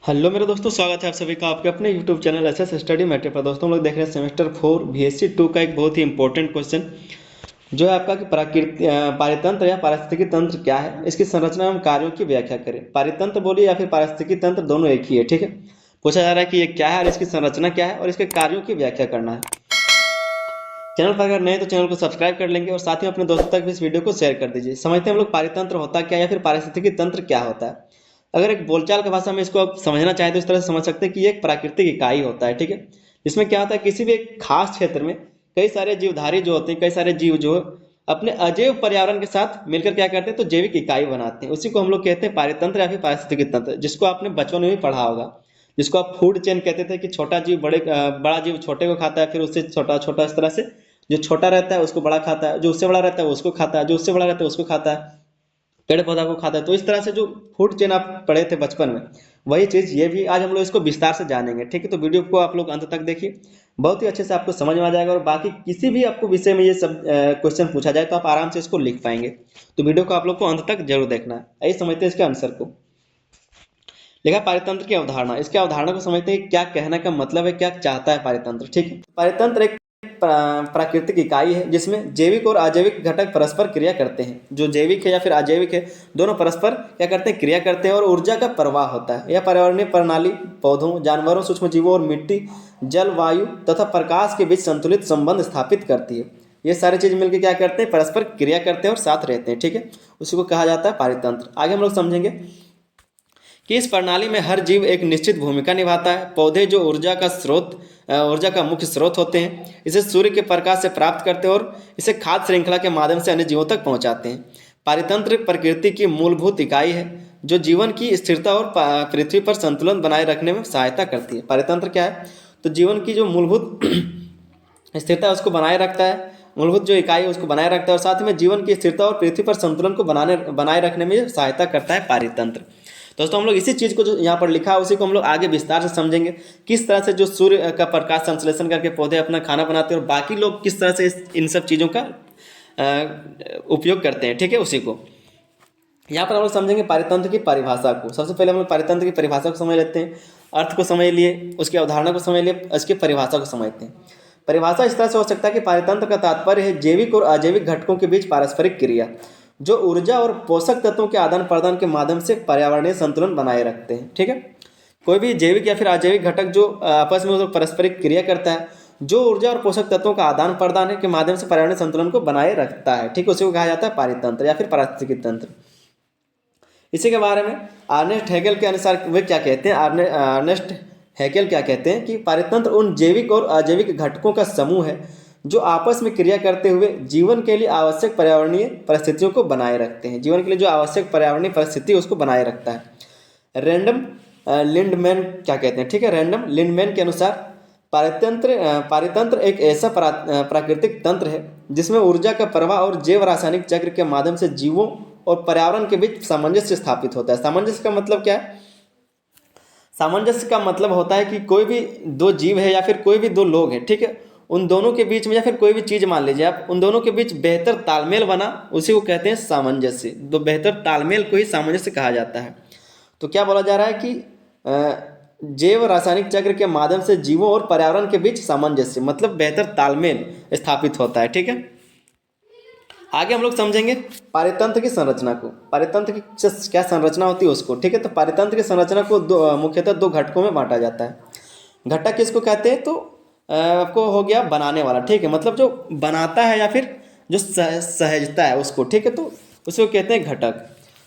Hello मेरे दोस्तों, स्वागत है आप सभी का आपके अपने YouTube channel SS study matter पर। दोस्तों हम लोग देख रहे हैं सेमेस्टर 4 बीएससी 2 का एक बहुत ही इंपॉर्टेंट क्वेश्चन जो है आपका कि पारितंत्र या पारिस्थितिकी तंत्र क्या है, इसकी संरचना एवं कार्यों की व्याख्या करें। पारितंत्र बोलिए या फिर पारिस्थितिकी तंत्र, दोनों एक ही है। ठीक है, पूछा जा रहा है कि ये क्या है और इसकी संरचना क्या है और इसके कार्यों की व्याख्या करना है। चैनल पर अगर नए तो चैनल को सब्सक्राइब कर लेंगे और साथ ही अपने दोस्तों तक भी इस वीडियो को शेयर कर दीजिए। समझते हैं हम लोग पारितंत्र होता क्या है या फिर पारिस्थितिकी तंत्र क्या होता है। अगर एक बोलचाल की भाषा में इसको आप समझना चाहें तो इस तरह से समझ सकते हैं कि ये एक प्राकृतिक इकाई होता है। ठीक है, जिसमें क्या होता है, किसी भी एक खास क्षेत्र में कई सारे जीवधारी जो होते हैं, कई सारे जीव जो अपने अजैव पर्यावरण के साथ मिलकर क्या करते हैं, तो जैविक इकाई बनाते हैं। उसी को हम लोग कहते हैं पारितंत्र या फिर पारिस्थितिकी तंत्र, जिसको आपने बचपन में भी पढ़ा होगा, जिसको आप फूड चेन कहते थे कि छोटा जीव बड़ा जीव छोटे को खाता है, फिर उससे छोटा छोटा, इस तरह से जो छोटा रहता है उसको बड़ा खाता है, जो उससे बड़ा रहता है उसको खाता है, जो उससे बड़ा रहता है उसको खाता है, पेड़ पौधा को खाता है। तो इस तरह से जो फूड चेन आप पढ़े थे बचपन में, वही चीज ये भी आज हम लोग इसको विस्तार से जानेंगे। ठीक है, तो वीडियो को आप लोग अंत तक देखिए, बहुत ही अच्छे से आपको समझ में आ जाएगा। और बाकी किसी भी आपको विषय में ये सब क्वेश्चन पूछा जाए तो आप आराम से इसको लिख पाएंगे। तो वीडियो को आप लोग को अंत तक जरूर देखना है। आइए समझते हैं इसके आंसर को। लिखा पारितंत्र की अवधारणा। इसके अवधारणा को समझते हैं कि क्या कहने का मतलब है, क्या चाहता है पारितंत्र। ठीक है, पारितंत्र एक प्राकृतिक इकाई है जिसमें जैविक और अजैविक घटक परस्पर क्रिया करते हैं। जो जैविक है या फिर अजैविक है, दोनों परस्पर क्या करते हैं, क्रिया करते हैं और ऊर्जा का प्रवाह होता है। यह पर्यावरणीय प्रणाली पौधों, जानवरों, सूक्ष्म जीवों और मिट्टी, जल, वायु तथा प्रकाश के बीच संतुलित संबंध स्थापित करती है। ये सारी चीज मिलकर क्या करते हैं, परस्पर क्रिया करते हैं और साथ रहते हैं। ठीक है, उसी को कहा जाता है पारितंत्र। आगे हम लोग समझेंगे कि इस प्रणाली में हर जीव एक निश्चित भूमिका निभाता है। पौधे जो ऊर्जा का मुख्य स्रोत होते हैं, इसे सूर्य के प्रकाश से प्राप्त करते हैं और इसे खाद्य श्रृंखला के माध्यम से अन्य जीवों तक पहुंचाते हैं। पारितंत्र प्रकृति की मूलभूत इकाई है जो जीवन की स्थिरता और पृथ्वी पर संतुलन बनाए रखने में सहायता करती है। पारितंत्र क्या है, तो जीवन की जो मूलभूत स्थिरता है उसको बनाए रखता है, मूलभूत जो इकाई है उसको बनाए रखता है और साथ में जीवन की स्थिरता और पृथ्वी पर संतुलन को बनाए रखने में सहायता करता है पारितंत्र। दोस्तों हम लोग इसी चीज को जो यहाँ पर लिखा है उसी को हम लोग आगे विस्तार से समझेंगे, किस तरह से जो सूर्य का प्रकाश संश्लेषण करके पौधे अपना खाना बनाते हैं और बाकी लोग किस तरह से इन सब चीज़ों का उपयोग करते हैं। ठीक है, उसी को यहाँ पर हम लोग समझेंगे पारितंत्र की परिभाषा को। सबसे पहले हम लोग पारितंत्र की परिभाषा को समझ लेते हैं, अर्थ को समझ लिए, उसकी अवधारणा को समझ लिए, उसकी परिभाषा को समझते हैं। परिभाषा इस तरह से हो सकता है कि पारितंत्र का तात्पर्य है जैविक और अजैविक घटकों के बीच पारस्परिक क्रिया जो ऊर्जा और पोषक तत्वों के आदान प्रदान के माध्यम से पर्यावरणीय संतुलन बनाए रखते हैं। ठीक है, कोई भी जैविक या फिर अजैविक घटक जो आपस में पारस्परिक क्रिया करता है, जो ऊर्जा और पोषक तत्वों का आदान प्रदान है के माध्यम से पर्यावरणीय संतुलन को बनाए रखता है। ठीक है, उसी को कहा जाता है पारितंत्र या फिर पारिस्थितिकी तंत्र। इसी के बारे में अर्नेस्ट हेगेल के अनुसार वे क्या कहते हैं, अर्नेस्ट हेगेल क्या कहते हैं कि पारितंत्र उन जैविक और अजैविक घटकों का समूह है जो आपस में क्रिया करते हुए जीवन के लिए आवश्यक पर्यावरणीय परिस्थितियों को बनाए रखते हैं। जीवन के लिए जो आवश्यक पर्यावरणीय परिस्थिति उसको बनाए रखता है। रैंडम लिंडमैन क्या कहते हैं, ठीक है, रैंडम लिंडमैन के अनुसार पारितंत्र एक ऐसा प्राकृतिक तंत्र है जिसमें ऊर्जा का प्रवाह और जैव रासायनिक चक्र के माध्यम से जीवों और पर्यावरण के बीच सामंजस्य स्थापित होता है। सामंजस्य का मतलब क्या है, सामंजस्य का मतलब होता है कि कोई भी दो जीव है या फिर कोई भी दो लोग हैं, ठीक है, उन दोनों के बीच में या फिर कोई भी चीज मान लीजिए आप, उन दोनों के बीच बेहतर तालमेल बना, उसी को कहते हैं सामंजस्य। तो बेहतर तालमेल को ही सामंजस्य कहा जाता है। तो क्या बोला जा रहा है कि जैव रासायनिक चक्र के माध्यम से जीवों और पर्यावरण के बीच सामंजस्य मतलब बेहतर तालमेल स्थापित होता है। ठीक है, आगे हम लोग समझेंगे पारितंत्र की संरचना को। पारितंत्र की क्या संरचना होती है उसको। ठीक है, तो पारितंत्र की संरचना को मुख्यतः दो घटकों में बांटा जाता है। घटक किसको कहते हैं, तो आपको हो गया बनाने वाला। ठीक है, मतलब जो बनाता है या फिर जो सहजता है उसको। ठीक है, तो उसको कहते हैं घटक।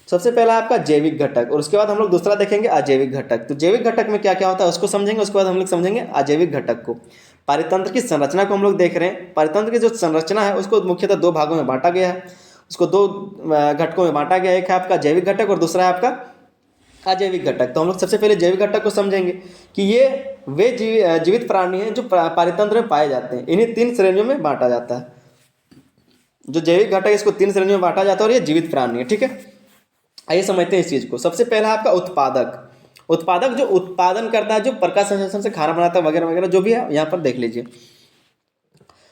सबसे पहला आपका जैविक घटक और उसके बाद हम लोग दूसरा देखेंगे अजैविक घटक। तो जैविक घटक में क्या क्या होता है उसको समझेंगे, उसके बाद हम लोग समझेंगे अजैविक घटक को। पारितंत्र की संरचना को हम लोग देख रहे हैं। पारितंत्र की जो संरचना है उसको मुख्यतः दो भागों में बांटा गया है, उसको दो घटकों में बांटा गया है। एक है आपका जैविक घटक और दूसरा है आपका अजैविक घटक। तो हम लोग सबसे पहले जैविक घटक को समझेंगे कि ये वे जीवित प्राणी हैं जो पारितंत्र में पाए जाते हैं। इन्हीं तीन श्रेणियों में बांटा जाता है। जो जैविक घटक इसको तीन श्रेणियों में बांटा जाता है और ये जीवित प्राणी है। ठीक है, आइए समझते हैं इस चीज को। सबसे पहला आपका उत्पादक। उत्पादक जो उत्पादन करता है, जो प्रकाश संश्लेषण से खाना बनाता है वगैरह वगैरह जो भी है, यहाँ पर देख लीजिए।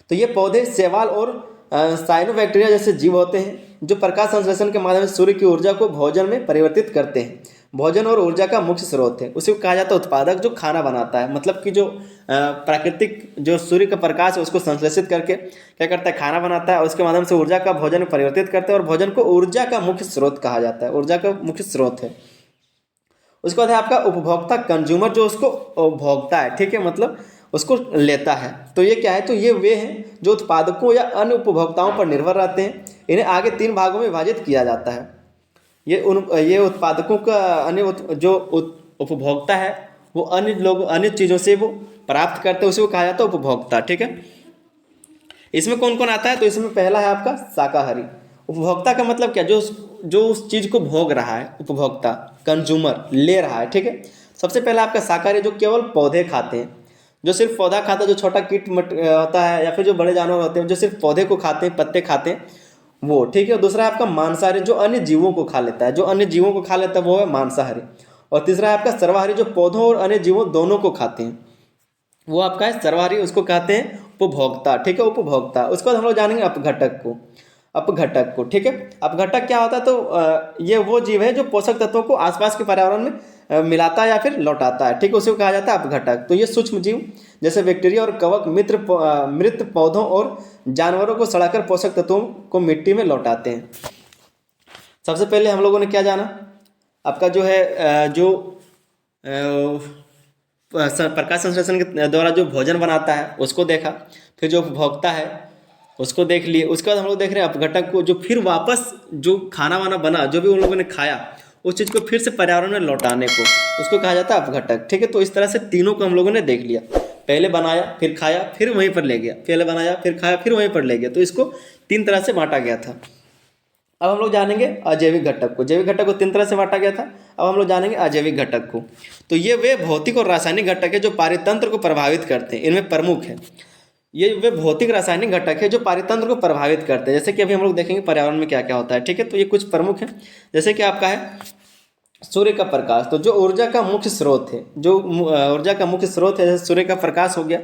तो ये पौधे शैवाल और साइनोबैक्टीरिया जैसे जीव होते हैं जो प्रकाश संश्लेषण के माध्यम से सूर्य की ऊर्जा को भोजन में परिवर्तित करते हैं। भोजन और ऊर्जा का मुख्य स्रोत है। उसी को कहा जाता है उत्पादक जो खाना बनाता है, मतलब कि जो प्राकृतिक जो सूर्य का प्रकाश है उसको संश्लेषित करके क्या करता है, खाना बनाता है और उसके माध्यम से ऊर्जा का भोजन में परिवर्तित करता है और भोजन को ऊर्जा का मुख्य स्रोत कहा जाता है, ऊर्जा का मुख्य स्रोत है। उसके बाद है आपका उपभोक्ता, कंज्यूमर, जो उसको भोगता है, ठीक है, मतलब उसको लेता है। तो ये क्या है, तो ये वे हैं जो उत्पादकों या अन्य उपभोक्ताओं पर निर्भर रहते हैं। इन्हें आगे 3 भागों में विभाजित किया जाता है। ये उत्पादकों का उपभोक्ता है, वो अन्य चीज़ों से वो प्राप्त करते हैं, उसे वो कहा जाता है उपभोक्ता, ठीक है। इसमें कौन कौन आता है, तो इसमें पहला है आपका शाकाहारी। उपभोक्ता का मतलब क्या, जो उस चीज़ को भोग रहा है, उपभोक्ता, कंज्यूमर, ले रहा है, ठीक है। सबसे पहला आपका शाकाहारी, जो केवल पौधे खाते हैं, जो सिर्फ पौधा खाता है, जो छोटा कीट होता है या फिर जो बड़े जानवर होते हैं जो सिर्फ पौधे को खाते हैं, पत्ते खाते हैं, वो, ठीक है। दूसरा है आपका मांसाहारी, जो अन्य जीवों को खा लेता है, जो अन्य जीवों को खा लेता है वो है मांसाहारी। और तीसरा है आपका सर्वाहारी, जो पौधों और अन्य जीवों दोनों को खाते हैं, वो आपका है सर्वाहारी, उसको कहते हैं उपभोक्ता, ठीक है, उपभोक्ता। उसके बाद हम लोग जानेंगे अपघटक को, ठीक है। अपघटक क्या होता है, तो ये वो जीव है जो पोषक तत्वों को आसपास के पर्यावरण में मिलाता है या फिर लौटाता है, ठीक है, उसे कहा जाता है अपघटक। तो ये सूक्ष्म जीव जैसे बैक्टीरिया और कवक मृत पौधों और जानवरों को सड़ाकर पोषक तत्वों को मिट्टी में लौटाते हैं। सबसे पहले हम लोगों ने क्या जाना, आपका जो है प्रकाश संश्लेषण के द्वारा जो भोजन बनाता है उसको देखा, फिर जो उपभोक्ता है उसको देख लिए। उसके बाद हम लोग देख रहे हैं अपघटक को, जो फिर वापस जो खाना वाना बना, जो भी उन लोगों ने खाया, उस चीज़ को फिर से पर्यावरण में लौटाने को उसको कहा जाता है अपघटक, ठीक है। तो इस तरह से तीनों को हम लोगों ने देख लिया, पहले बनाया फिर खाया फिर वहीं पर ले गया, पहले बनाया फिर खाया फिर वहीं पर ले गया। तो इसको 3 तरह से बांटा गया था। अब हम लोग जानेंगे अजैविक घटक को। जैविक घटक को 3 तरह से बांटा गया था, अब हम लोग जानेंगे अजैविक घटक को। तो ये वे भौतिक और रासायनिक घटक है जो पारितंत्र को प्रभावित करते हैं। इनमें प्रमुख है, ये वे भौतिक रासायनिक घटक है जो पारितंत्र को प्रभावित करते हैं। जैसे कि अभी हम लोग देखेंगे पर्यावरण में क्या क्या होता है, ठीक है। तो ये कुछ प्रमुख है, जैसे कि आपका है सूर्य का प्रकाश, तो जो ऊर्जा का मुख्य स्रोत है, जैसे सूर्य का प्रकाश हो गया,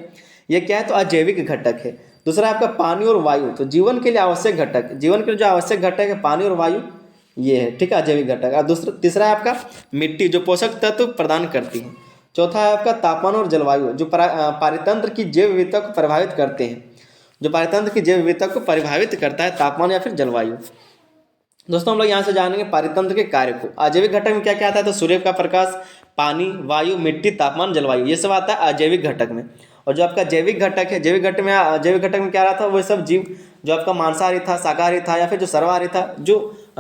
ये क्या है, तो अजैविक घटक है। दूसरा आपका पानी और वायु, तो जीवन के लिए आवश्यक घटक, जीवन के लिए जो आवश्यक घटक है पानी और वायु, ये है, ठीक है, अजैविक घटक। और तीसरा है आपका मिट्टी, जो पोषक तत्व प्रदान करती है। चौथा है आपका तापमान और जलवायु, जो पारितंत्र की जैव विविधता को प्रभावित करते हैं, जो पारितंत्र की जैव विविधता को प्रभावित करता है, तापमान या फिर जलवायु। दोस्तों हम लोग यहाँ से जानेंगे पारितंत्र के कार्य को। अजैविक घटक में क्या क्या आता है, तो सूर्य का प्रकाश, पानी, वायु, मिट्टी, तापमान, जलवायु, ये सब आता है अजैविक घटक में। और जो आपका जैविक घटक है, जैविक घटक में क्या रहा था, वो सब जीव जो आपका मांसाहारी था, शाकाहारी था या फिर जो सर्वाहारी था, जो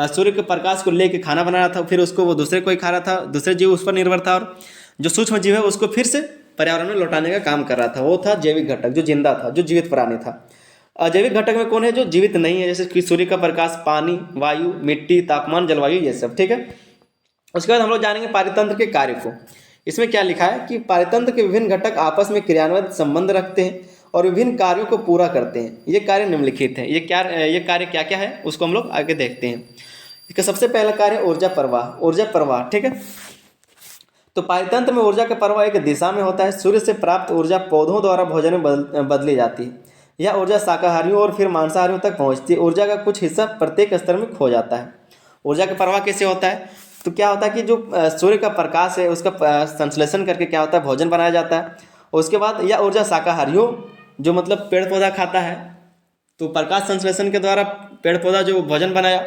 सूर्य के प्रकाश को लेके खाना बना रहा था, फिर उसको वो दूसरे कोई खा रहा था, दूसरे जीव उस पर निर्भर था, और जो सूक्ष्म जीव है उसको फिर से पर्यावरण में लौटाने का काम कर रहा था, वो था जैविक घटक, जो जिंदा था, जो जीवित प्राणी था। अजैविक घटक में कौन है, जो जीवित नहीं है, जैसे कि सूर्य का प्रकाश, पानी, वायु, मिट्टी, तापमान, जलवायु, ये सब, ठीक है। उसके बाद हम लोग जानेंगे पारितंत्र के कार्य को। इसमें क्या लिखा है कि पारितंत्र के विभिन्न घटक आपस में क्रियान्वित संबंध रखते हैं और विभिन्न कार्यों को पूरा करते हैं। ये कार्य निम्नलिखित है। ये कार्य क्या क्या है उसको हम लोग आगे देखते हैं। इसका सबसे पहला कार्य है ऊर्जा प्रवाह, ठीक है। तो पारितंत्र में ऊर्जा का प्रवाह एक दिशा में होता है। सूर्य से प्राप्त ऊर्जा पौधों द्वारा भोजन में बदली जाती है। यह ऊर्जा शाकाहारियों और फिर मांसाहारियों तक पहुंचती है। ऊर्जा का कुछ हिस्सा प्रत्येक स्तर में खो जाता है। ऊर्जा का प्रवाह कैसे होता है, तो क्या होता है कि जो सूर्य का प्रकाश है उसका संश्लेषण करके क्या होता है, भोजन बनाया जाता है। और उसके बाद यह ऊर्जा शाकाहारियों, जो मतलब पेड़ पौधा खाता है, तो प्रकाश संश्लेषण के द्वारा पेड़ पौधा जो भोजन बनाया,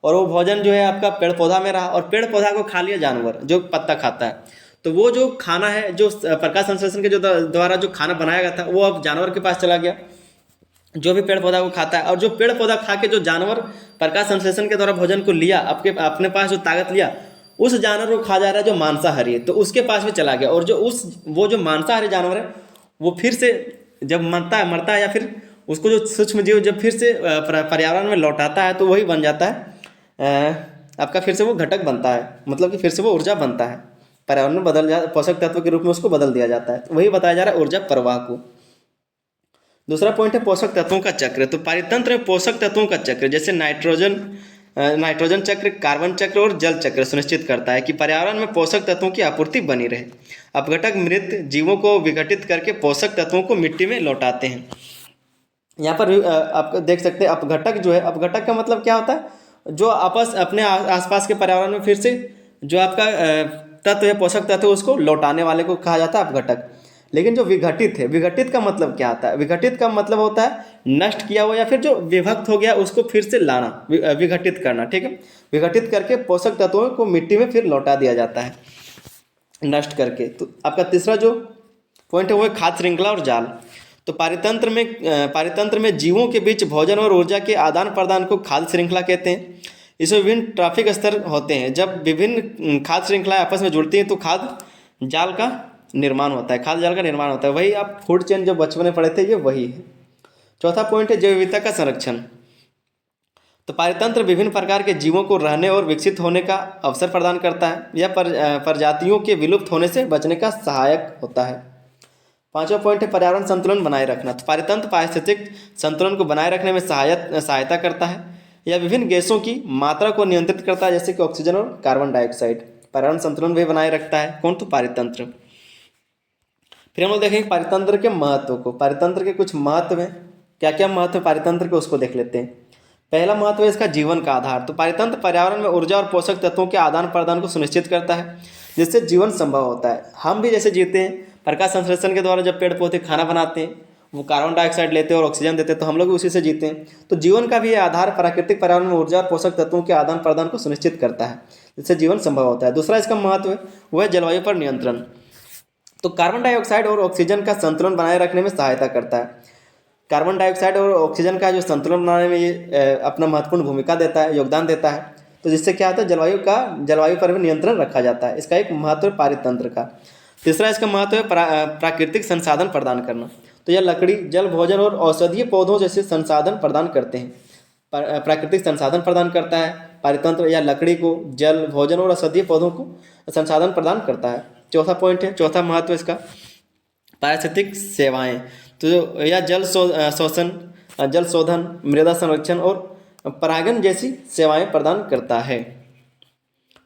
और वो भोजन जो है आपका पेड़ पौधा में रहा, और पेड़ पौधा को खा लिया जानवर जो पत्ता खाता है। तो वो जो खाना है, जो प्रकाश संश्लेषण के जो द्वारा जो खाना बनाया गया था, वो अब जानवर के पास चला गया, जो भी पेड़ पौधा को खाता है। और जो पेड़ पौधा खा के जो जानवर प्रकाश संश्लेषण के द्वारा भोजन को लिया, अपने पास जो ताकत लिया, उस जानवर को खा जा रहा है जो मांसाहारी है, तो उसके पास भी चला गया। और वो जो मांसाहारी जानवर है, वो फिर से जब मरता है या फिर उसको जो सूक्ष्म जीव जब फिर से पर्यावरण में लौटाता है, तो वही बन जाता है आपका, फिर से वो घटक बनता है, मतलब कि फिर से वो ऊर्जा बनता है, पर्यावरण में बदल जाता है, पोषक तत्व के रूप में उसको बदल दिया जाता है। तो वही बताया जा रहा है ऊर्जा प्रवाह को। दूसरा पॉइंट है पोषक तत्वों का चक्र। तो पारितंत्र में पोषक तत्वों का चक्र, जैसे नाइट्रोजन चक्र, कार्बन चक्र और जल चक्र सुनिश्चित करता है कि पर्यावरण में पोषक तत्वों की आपूर्ति बनी रहे। अपघटक मृत जीवों को विघटित करके पोषक तत्वों को मिट्टी में लौटाते हैं। यहाँ पर आप देख सकते हैं अपघटक जो है, अपघटक का मतलब क्या होता है, जो अपने आसपास के पर्यावरण में फिर से जो आपका तत्व है, पोषक तत्व, उसको लौटाने वाले को कहा जाता है अपघटक। लेकिन जो विघटित है, विघटित का मतलब क्या आता है? विघटित का मतलब होता है नष्ट किया हुआ या फिर जो विभक्त हो गया उसको फिर से लाना, विघटित करना। ठीक है, विघटित करके पोषक तत्वों को मिट्टी में फिर लौटा दिया जाता है नष्ट करके। तो आपका तीसरा जो पॉइंट है वो है खाद्य श्रृंखला और जाल। तो पारितंत्र में जीवों के बीच भोजन और ऊर्जा के आदान प्रदान को खाद्य श्रृंखला कहते हैं। इसमें विभिन्न ट्रैफिक स्तर होते हैं। जब विभिन्न खाद्य श्रृंखलाएं आपस में जुड़ती हैं तो खाद्य जाल का निर्माण होता है, खाद्य जाल का निर्माण होता है। वही आप फूड चेन जो बचपन में पढ़े थे, ये वही है। चौथा पॉइंट है जैव विविधता का संरक्षण। तो पारितंत्र विभिन्न प्रकार के जीवों को रहने और विकसित होने का अवसर प्रदान करता है। यह प्रजातियों के विलुप्त होने से बचने का सहायक होता है। पांचवा पॉइंट है पर्यावरण संतुलन बनाए रखना। तो पारितंत्र पारिस्थितिक संतुलन को बनाए रखने में सहायता करता है। यह विभिन्न गैसों की मात्रा को नियंत्रित करता है, जैसे कि ऑक्सीजन और कार्बन डाइऑक्साइड। पर्यावरण संतुलन भी बनाए रखता है कौन? तो पारितंत्र। फिर हम लोग देखेंगे पारितंत्र के महत्व को। पारितंत्र के कुछ महत्व हैं, क्या क्या महत्व है पारितंत्र के, उसको देख लेते हैं। पहला महत्व है इसका जीवन का आधार। तो पारितंत्र पर्यावरण में ऊर्जा और पोषक तत्वों के आदान प्रदान को सुनिश्चित करता है, जिससे जीवन संभव होता है। हम भी जैसे जीते हैं, प्रकाश संश्लेषण के द्वारा जब पेड़ पौधे खाना बनाते हैं, वो कार्बन डाइऑक्साइड लेते हैं और ऑक्सीजन देते हैं, तो हम लोग भी उसी से जीते हैं। तो जीवन का भी ये आधार प्राकृतिक पर्यावरण में ऊर्जा और पोषक तत्वों के आदान प्रदान को सुनिश्चित करता है, जिससे जीवन संभव होता है। दूसरा इसका महत्व है वह है जलवायु पर नियंत्रण। तो कार्बन डाइऑक्साइड और ऑक्सीजन का संतुलन बनाए रखने में सहायता करता है। कार्बन डाइऑक्साइड और ऑक्सीजन का जो संतुलन बनाने में ये अपना महत्वपूर्ण भूमिका देता है, योगदान देता है। तो जिससे क्या होता है, जलवायु पर भी नियंत्रण रखा जाता है। इसका एक महत्व है पारितंत्र का। तीसरा इसका महत्व है प्राकृतिक संसाधन प्रदान करना। तो यह लकड़ी, जल, भोजन और औषधीय पौधों जैसे संसाधन प्रदान करते हैं। प्राकृतिक संसाधन प्रदान करता है पारितंत्र, या लकड़ी को, जल, भोजन और औषधीय पौधों को संसाधन प्रदान करता है। चौथा पॉइंट है, चौथा महत्व इसका पारिस्थितिक सेवाएं। तो यह जल शोधन, मृदा संरक्षण और परागण जैसी सेवाएं प्रदान करता है।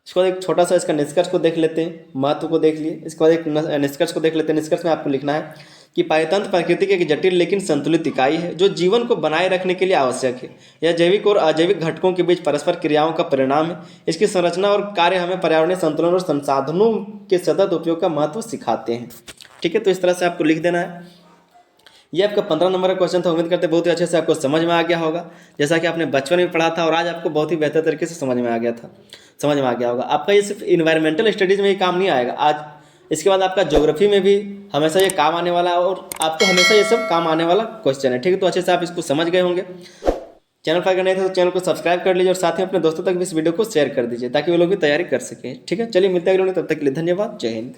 इसके बाद एक छोटा सा इसका निष्कर्ष को देख लेते हैं, महत्व को देख लिए। इसके बाद एक निष्कर्ष को देख लेते हैं। निष्कर्ष में आपको लिखना है कि पारितंत्र प्रकृति की एक जटिल लेकिन संतुलित इकाई है, जो जीवन को बनाए रखने के लिए आवश्यक है। यह जैविक और अजैविक घटकों के बीच परस्पर क्रियाओं का परिणाम है। इसकी संरचना और कार्य हमें पर्यावरणीय संतुलन और संसाधनों के सतत उपयोग का महत्व सिखाते हैं। ठीक है, तो इस तरह से आपको लिख देना है। ये आपका 15 नंबर का क्वेश्चन था। उम्मीद करते हैं बहुत ही अच्छे से आपको समझ में आ गया होगा, जैसा कि आपने बचपन में पढ़ा था और आज आपको बहुत ही बेहतर तरीके से समझ में आ गया होगा। आपका ये सिर्फ इन्वायरमेंटल स्टडीज़ में ही काम नहीं आएगा आज, इसके बाद आपका ज्योग्राफी में भी हमेशा ये काम आने वाला है और आपको हमेशा ये सब काम आने वाला क्वेश्चन है। ठीक है, तो अच्छे से आप इसको समझ गए होंगे। चैनल पर अगर नहीं थे तो चैनल को सब्सक्राइब कर लीजिए और साथ ही अपने दोस्तों तक भी इस वीडियो को शेयर कर दीजिए, ताकि वो लोग भी तैयारी कर सकें। ठीक है, चलिए मिलते हैं अगले वीडियो में, तब तक के लिए धन्यवाद। जय हिंद।